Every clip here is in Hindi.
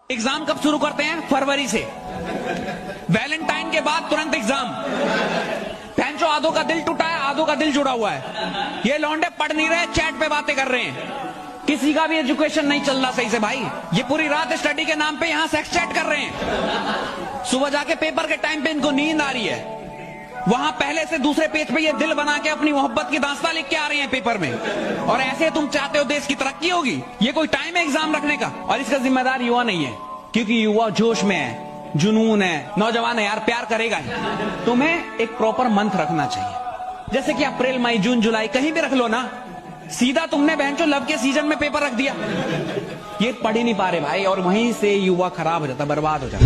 एग्जाम कब शुरू करते हैं? फरवरी से। वैलेंटाइन के बाद तुरंत एग्जाम। भैंचो आधों का दिल टूटा है, आधों का दिल जुड़ा हुआ है। ये लौंडे पढ़ नहीं रहे, चैट पे बातें कर रहे हैं। किसी का भी एजुकेशन नहीं चल रहा सही से भाई। ये पूरी रात स्टडी के नाम पे यहां सेक्स चैट कर रहे हैं। सुबह जाके पेपर के टाइम पे इनको नींद आ रही है। वहां पहले से दूसरे पेज पे ये दिल बना के अपनी मोहब्बत की दास्तां लिख के आ रहे हैं पेपर में। और ऐसे तुम चाहते हो देश की तरक्की होगी? ये कोई टाइम है एग्जाम रखने का? और इसका जिम्मेदार युवा नहीं है, क्योंकि युवा जोश में है, जुनून है, नौजवान है यार, प्यार करेगा ही। तुम्हें एक प्रॉपर मंथ रखना चाहिए, जैसे कि अप्रैल, मई, जून, जुलाई, कहीं भी रख लो ना। सीधा तुमने बहनचो लव के सीजन में पेपर रख दिया। ये पढ़ ही नहीं पा रहे भाई, और वहीं से युवा खराब हो जाता, बर्बाद हो जाता।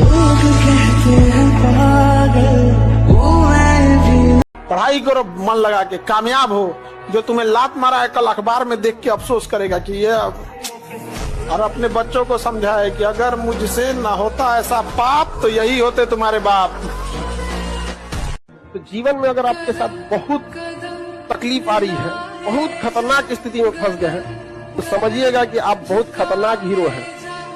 पढ़ाई करो मन लगा के, कामयाब हो। जो तुम्हें लात मारा है कल अखबार में देख के अफसोस करेगा कि ये। और अपने बच्चों को समझाए कि अगर मुझसे ना होता ऐसा पाप तो यही होते तुम्हारे बाप। तो जीवन में अगर आपके साथ बहुत तकलीफ आ रही है, बहुत खतरनाक स्थिति में फंस गए हैं, तो समझिएगा कि आप बहुत खतरनाक हीरो हैं।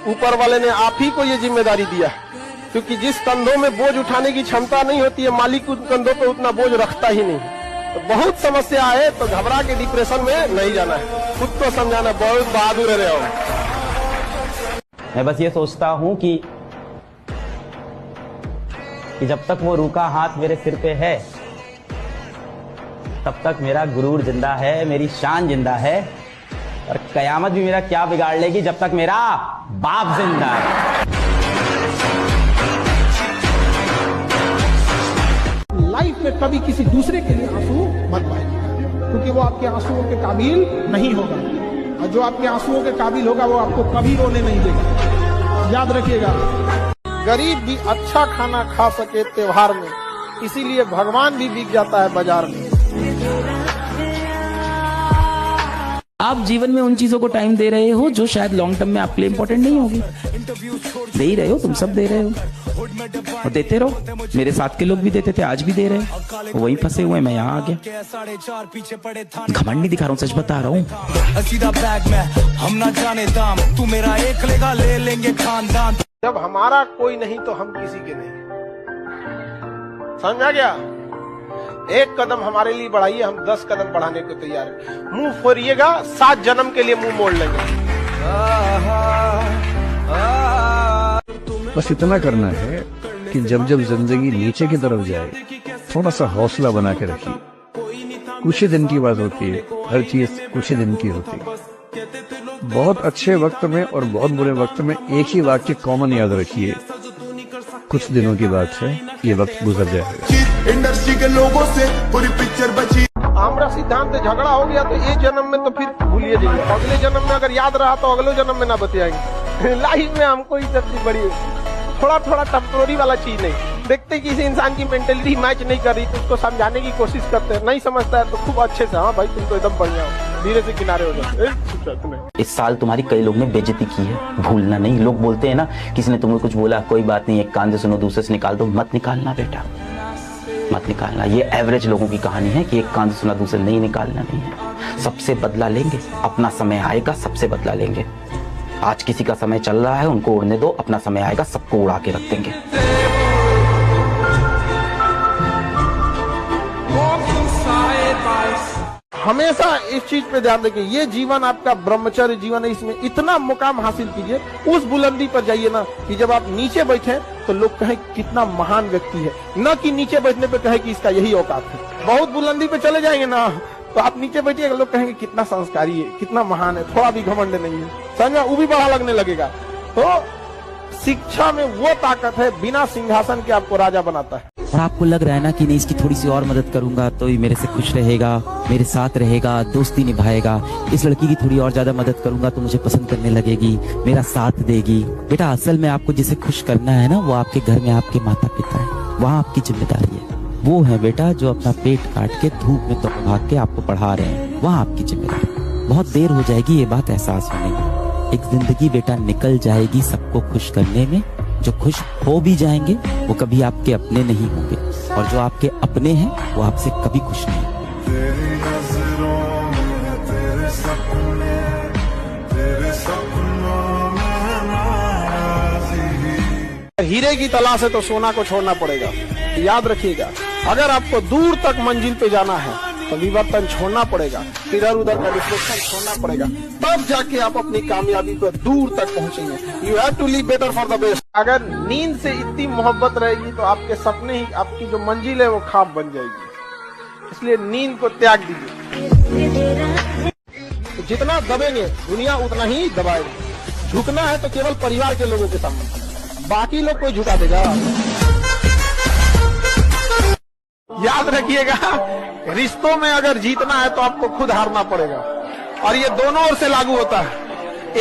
ऊपर वाले ने आप ही को ये जिम्मेदारी दिया है, क्योंकि जिस कंधों में बोझ उठाने की क्षमता नहीं होती है, मालिक उन कंधों पे उतना बोझ रखता ही नहीं। तो बहुत समस्या है, तो घबरा के डिप्रेशन में नहीं जाना है, खुद को समझाना। बहुत बहादुर रहे हो। मैं बस ये सोचता हूँ कि जब तक वो रूखा हाथ मेरे सिर पे है, तब तक मेरा गुरूर जिंदा है, मेरी शान जिंदा है। और कयामत भी मेरा क्या बिगाड़ लेगी जब तक मेरा बाप जिंदा है। लाइफ में कभी किसी दूसरे के लिए आंसू मत बहाइए, क्योंकि वो आपके आंसुओं के काबिल नहीं होगा। और जो आपके आंसुओं के काबिल होगा वो आपको कभी रोने नहीं देगा। याद रखिएगा, गरीब भी अच्छा खाना खा सके त्योहार में, इसीलिए भगवान भी बिक जाता है बाजार में। आप जीवन में उन चीजों को टाइम दे रहे हो जो शायद लॉन्ग टर्म में आपके लिए इंपॉर्टेंट नहीं होगी। दे ही रहे हो, तुम सब दे रहे हो और देते रहो। मेरे साथ के लोग भी देते थे, आज भी दे रहे हैं। वहीं फंसे हुए, मैं यहाँ आ गया। घमंड नहीं दिखा रहा हूँ, सच बता रहा हूँ। सीधा बैग में हम ना जाने दाम, तू मेरा एक लेगा ले लेंगे खानदान। जब हमारा कोई नहीं तो हम किसी के नहीं। समझा गया? एक कदम हमारे लिए बढ़ाइए, हम 10 कदम बढ़ाने को तैयार हैं। मुंह फोड़िएगा, 7 जन्म के लिए मुंह मोड़ लेंगे। बस इतना करना है कि जब जब जिंदगी नीचे की तरफ जाए, थोड़ा सा हौसला बना के रखिए। कुछ ही दिन की बात होती है, हर चीज कुछ ही दिन की होती है। बहुत अच्छे वक्त में और बहुत बुरे वक्त में एक ही वाक्य कॉमन याद रखिए, कुछ दिनों की बात है, ये वक्त गुजर जाएगा। इंडस्ट्री के लोगों से पूरी पिक्चर बची। हमारा सिद्धांत झगड़ा हो गया तो ये जन्म में तो फिर भूलिए जाइए, अगले जन्म में अगर याद रहा तो अगले जन्म में ना बतियाएंगे। लाइफ में हमको ये सबसे बड़ी थोड़ा थोड़ा टेम्पोररी वाला चीज नहीं देखते। किसी इंसान की मेंटेलिटी मैच नहीं कर रही तो उसको समझाने की कोशिश करते हैं, नहीं समझता है तो खूब अच्छे से, हाँ भाई तुम तो एकदम बढ़िया हो, धीरे से किनारे हो जाओ। इस साल तुम्हारी कई लोग ने बेइज्जती की है, भूलना नहीं। लोग बोलते हैं ना, किसी ने तुम्हें कुछ बोला, कोई बात नहीं, एक कान से सुनो दूसरे से निकाल दो। मत निकालना बेटा, मत निकालना। ये एवरेज लोगों की कहानी है कि एक कान से सुना दूसरे नहीं निकालना नहीं है। सबसे बदला लेंगे, अपना समय आएगा, सबसे बदला लेंगे। आज किसी का समय चल रहा है, उनको उड़ने दो, अपना समय आएगा, सबको उड़ा के रख देंगे। हमेशा इस चीज पे ध्यान रखिए, ये जीवन आपका ब्रह्मचर्य जीवन है, इसमें इतना मुकाम हासिल कीजिए, उस बुलंदी पर जाइए ना कि जब आप नीचे बैठे तो लोग कहें कितना महान व्यक्ति है, न कि नीचे बैठने पे कहे कि इसका यही औकात है। बहुत बुलंदी पे चले जाएंगे ना तो आप नीचे बैठिएगा, लोग कहेंगे कितना संस्कारी है, कितना महान है, थोड़ा भी घमंड नहीं है, समझा? वो भी बड़ा लगने लगेगा। तो शिक्षा में वो ताकत है, बिना सिंहासन के आपको राजा बनाता है। और आपको लग रहा है ना कि नहीं, इसकी थोड़ी सी और मदद करूंगा तो ये मेरे से खुश रहेगा, मेरे साथ रहेगा, दोस्ती निभाएगा। इस लड़की की थोड़ी और ज्यादा मदद करूंगा तो मुझे पसंद करने लगेगी, मेरा साथ देगी। बेटा असल में आपको जिसे खुश करना है ना, वो आपके घर में आपके माता पिता है, वहाँ आपकी जिम्मेदारी है। वो है बेटा जो अपना पेट काट के धूप में तो भाग के आपको पढ़ा रहे हैं, वहाँ आपकी जिम्मेदारी। बहुत देर हो जाएगी ये बात एहसास होने में। एक जिंदगी बेटा निकल जाएगी सबको खुश करने में। जो खुश हो भी जाएंगे वो कभी आपके अपने नहीं होंगे, और जो आपके अपने हैं वो आपसे कभी खुश नहीं। तेरे सपनों में नाराज़ी हीरे की तलाश है तो सोना को छोड़ना पड़ेगा। याद रखिएगा, अगर आपको दूर तक मंजिल पे जाना है तो विवर्तन छोड़ना पड़ेगा, इधर उधर का डिस्ट्रैक्शन छोड़ना पड़ेगा, तब जाके आप अपनी कामयाबी पर दूर तक पहुंचेंगे। You have to live better for the best. अगर नींद से इतनी मोहब्बत रहेगी तो आपके सपने ही, आपकी जो मंजिल है वो ख्वाब बन जाएगी। इसलिए नींद को त्याग दीजिए। तो जितना दबेंगे दुनिया उतना ही दबाएगी। झुकना है तो केवल परिवार के लोगों के सामने, बाकी लोग कोई झुका देगा। याद रखिएगा, रिश्तों में अगर जीतना है तो आपको खुद हारना पड़ेगा, और ये दोनों ओर से लागू होता है।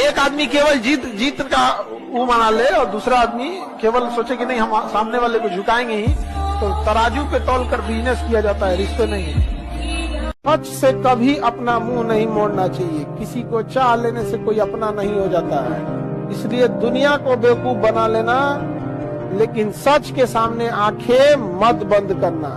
एक आदमी केवल जीत का वो मना ले और दूसरा आदमी केवल सोचे कि नहीं हम सामने वाले को झुकाएंगे ही, तो तराजू पे तौल कर बिजनेस किया जाता है, रिश्ते नहीं। सच से कभी अपना मुंह नहीं मोड़ना चाहिए। किसी को चाह लेने से कोई अपना नहीं हो जाता है। इसलिए दुनिया को बेवकूफ बना लेना, लेकिन सच के सामने आंखें मत बंद करना।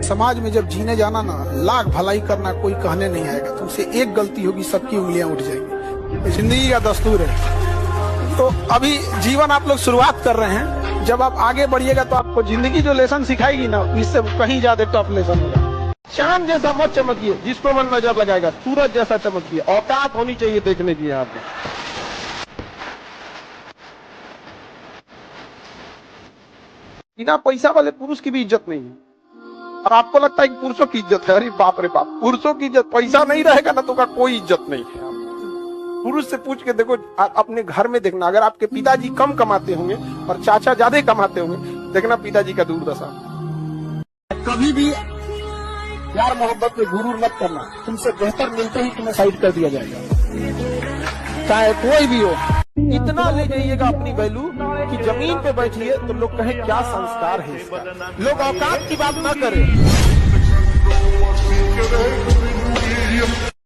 समाज में जब जीने जाना ना, लाख भलाई करना कोई कहने नहीं आएगा। तुमसे एक गलती होगी सबकी उंगलियां उठ जाएंगी। जिंदगी का दस्तूर है। तो अभी जीवन आप लोग शुरुआत कर रहे हैं, जब आप आगे बढ़िएगा तो आपको जिंदगी जो लेसन सिखाएगी ना, इससे कहीं ज्यादा टफ लेसन होगा। चांद जैसा मत चमकिए, जिसको मन नजर लगाएगा, सूरज जैसा चमकिए। औकात होनी चाहिए देखने की। यहाँ पे बिना पैसा वाले पुरुष की भी इज्जत नहीं है, और आपको लगता है कि पुरुषों की इज्जत है। अरे बाप रे बाप, पुरुषों की इज्जत, पैसा नहीं रहेगा ना तो का कोई इज्जत नहीं है। पुरुष से पूछ के देखो, अपने घर में देखना, अगर आपके पिताजी कम कमाते होंगे और चाचा ज्यादा कमाते होंगे, देखना पिताजी का दुर्दशा। कभी भी प्यार मोहब्बत में गुरूर मत करना। तुमसे बेहतर मिलते ही तुम्हें साइड कर दिया जाएगा, चाहे कोई भी हो। इतना ले जाइएगा अपनी वैल्यू कि जमीन पे बैठिए तो लोग कहे क्या संस्कार है इसका। लोग औकात की बात ना करें।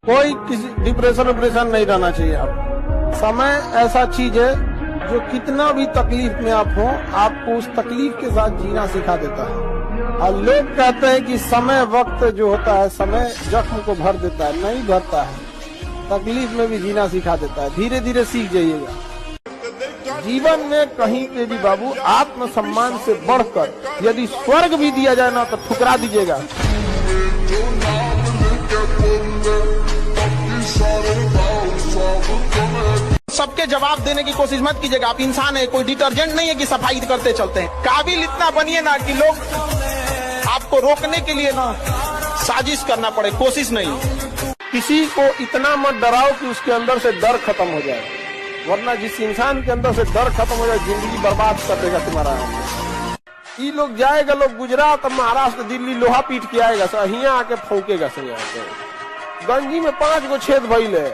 कोई किसी डिप्रेशन नहीं रहना चाहिए। आप समय ऐसा चीज है जो कितना भी तकलीफ में आप हो, आपको उस तकलीफ के साथ जीना सिखा देता है। और लोग कहते हैं कि समय, वक्त जो होता है, समय जख्म को भर देता है, नहीं भरता है। तकलीफ में भी जीना सिखा देता है। धीरे धीरे सीख जाइएगा। जीवन में कहीं पे भी बाबू आत्मसम्मान से बढ़कर यदि स्वर्ग भी दिया जाए ना तो ठुकरा दीजिएगा। सबके जवाब देने की कोशिश मत कीजिएगा। आप इंसान है, कोई डिटर्जेंट नहीं है कि सफाई करते चलते हैं। काबिल इतना बनिए ना कि लोग आपको रोकने के लिए ना साजिश करना पड़े, कोशिश नहीं। किसी को इतना मत डराओ कि उसके अंदर से डर खत्म हो जाए, वरना जिस इंसान के अंदर से डर खत्म हो जाए, जिंदगी बर्बाद कर देगा तुम्हारा। ये लोग जाएगा, लोग गुजरात, महाराष्ट्र, दिल्ली लोहा पीट के आएगा, हियां आके फौकेगा। सही आके गंजी में 5 गो छेद भइल है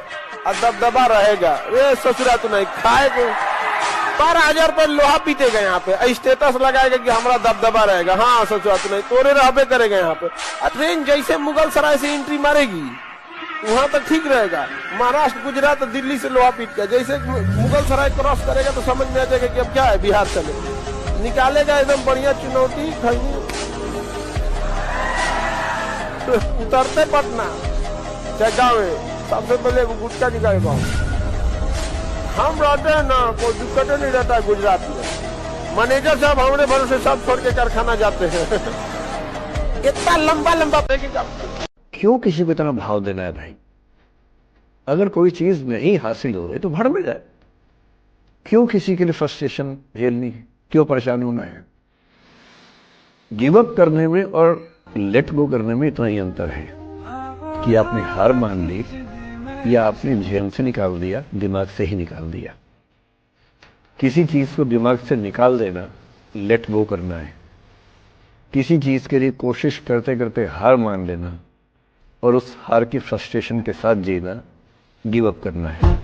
और दबदबा रहेगा। वे ससुरा तो नहीं खाए को 12,000 रुपए लोहा पीटेगा यहाँ पे, स्टेटस लगाएगा कि हमारा दबदबा रहेगा। हाँ ससुरा तो नहीं, तोरे रहबे करेगा यहाँ पे। ट्रेन जैसे मुगल सराय से एंट्री मारेगी वहां तक ठीक रहेगा। महाराष्ट्र, गुजरात, दिल्ली से लोहा पीट गया, जैसे मुगल सराय क्रॉस करेगा तो समझ में आ जाएगा कि अब क्या है, बिहार चले। निकालेगा एकदम बढ़िया चुनौती। उतरते पटना गाँव, सबसे पहले गुटखा निकालेगा। हम रहते हैं ना, कोई दिक्कत नहीं रहता है गुजरात में। मैनेजर साहब हमारे भरोसे सब छोड़ के कारखाना जाते हैं। इतना लंबा लंबा पैकेज। क्यों किसी को इतना भाव देना है भाई? अगर कोई चीज नहीं हासिल हो रही तो भड़ में जाए। क्यों किसी के लिए फ्रस्ट्रेशन झेलनी है? क्यों परेशान होना है? गिव अप करने में और लेट गो करने में इतना ही अंतर है कि आपने हार मान ली या आपने जेल से निकाल दिया, दिमाग से ही निकाल दिया। किसी चीज को दिमाग से निकाल देना लेट गो करना है। किसी चीज के लिए कोशिश करते करते हार मान लेना और उस हार की फ्रस्ट्रेशन के साथ जीना गिव अप करना है।